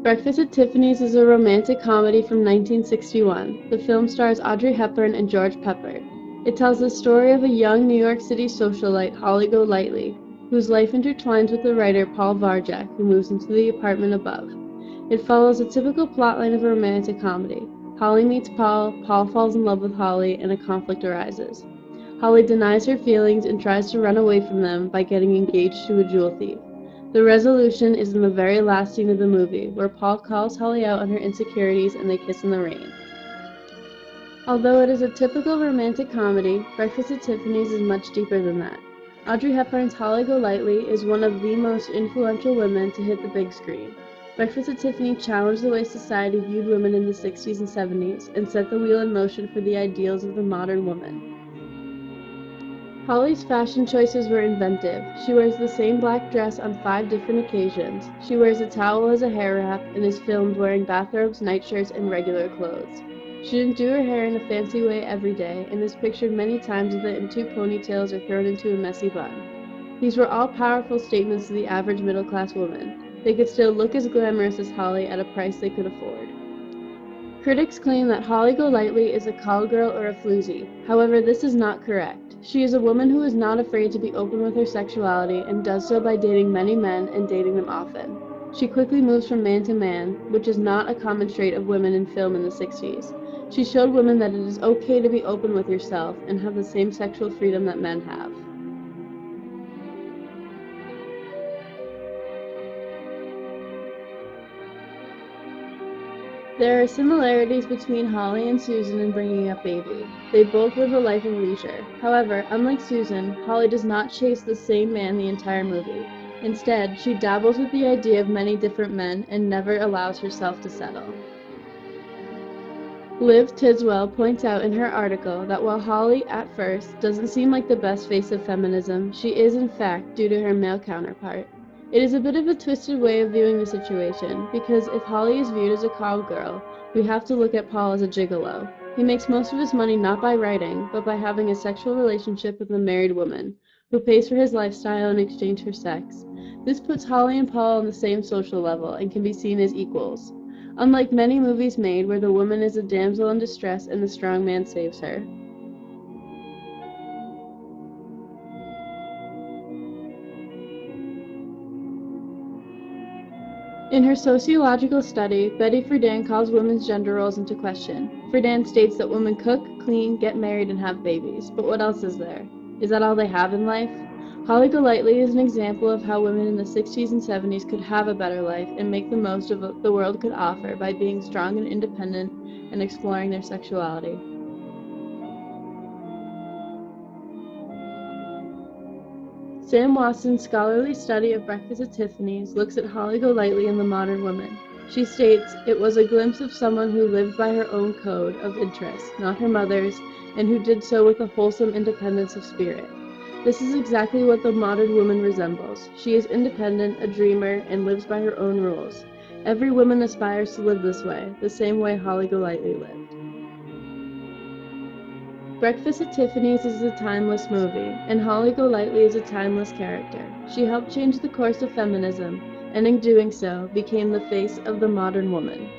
Breakfast at Tiffany's is a romantic comedy from 1961. The film stars Audrey Hepburn and George Pepper. It tells the story of a young New York City socialite, Holly Golightly, whose life intertwines with the writer Paul Varjak, who moves into the apartment above. It follows a typical plotline of a romantic comedy. Holly meets Paul, Paul falls in love with Holly, and a conflict arises. Holly denies her feelings and tries to run away from them by getting engaged to a jewel thief. The resolution is in the very last scene of the movie, where Paul calls Holly out on her insecurities and they kiss in the rain. Although it is a typical romantic comedy, Breakfast at Tiffany's is much deeper than that. Audrey Hepburn's Holly Golightly is one of the most influential women to hit the big screen. Breakfast at Tiffany challenged the way society viewed women in the 60s and 70s and set the wheel in motion for the ideals of the modern woman. Holly's fashion choices were inventive. She wears the same black dress on 5 different occasions. She wears a towel as a hair wrap and is filmed wearing bathrobes, nightshirts, and regular clothes. She didn't do her hair in a fancy way every day and is pictured many times with it in 2 ponytails or thrown into a messy bun. These were all powerful statements to the average middle-class woman. They could still look as glamorous as Holly at a price they could afford. Critics claim that Holly Golightly is a call girl or a floozy. However, this is not correct. She is a woman who is not afraid to be open with her sexuality and does so by dating many men and dating them often. She quickly moves from man to man, which is not a common trait of women in film in the 60s. She showed women that it is okay to be open with yourself and have the same sexual freedom that men have. There are similarities between Holly and Susan in bringing up baby. They both live a life of leisure. However, unlike Susan, Holly does not chase the same man the entire movie. Instead, she dabbles with the idea of many different men and never allows herself to settle. Liv Tiswell points out in her article that while Holly, at first, doesn't seem like the best face of feminism, she is in fact due to her male counterpart. It is a bit of a twisted way of viewing the situation, because if Holly is viewed as a call girl, we have to look at Paul as a gigolo. He makes most of his money not by writing, but by having a sexual relationship with a married woman, who pays for his lifestyle in exchange for sex. This puts Holly and Paul on the same social level and can be seen as equals. Unlike many movies made where the woman is a damsel in distress and the strong man saves her. In her sociological study, Betty Friedan calls women's gender roles into question. Friedan states that women cook, clean, get married, and have babies. But what else is there? Is that all they have in life? Holly Golightly is an example of how women in the 60s and 70s could have a better life and make the most of what the world could offer by being strong and independent and exploring their sexuality. Sam Watson's scholarly study of Breakfast at Tiffany's looks at Holly Golightly and the modern woman. She states, "It was a glimpse of someone who lived by her own code of interests, not her mother's, and who did so with a wholesome independence of spirit." This is exactly what the modern woman resembles. She is independent, a dreamer, and lives by her own rules. Every woman aspires to live this way, the same way Holly Golightly lived. Breakfast at Tiffany's is a timeless movie, and Holly Golightly is a timeless character. She helped change the course of feminism, and in doing so, became the face of the modern woman.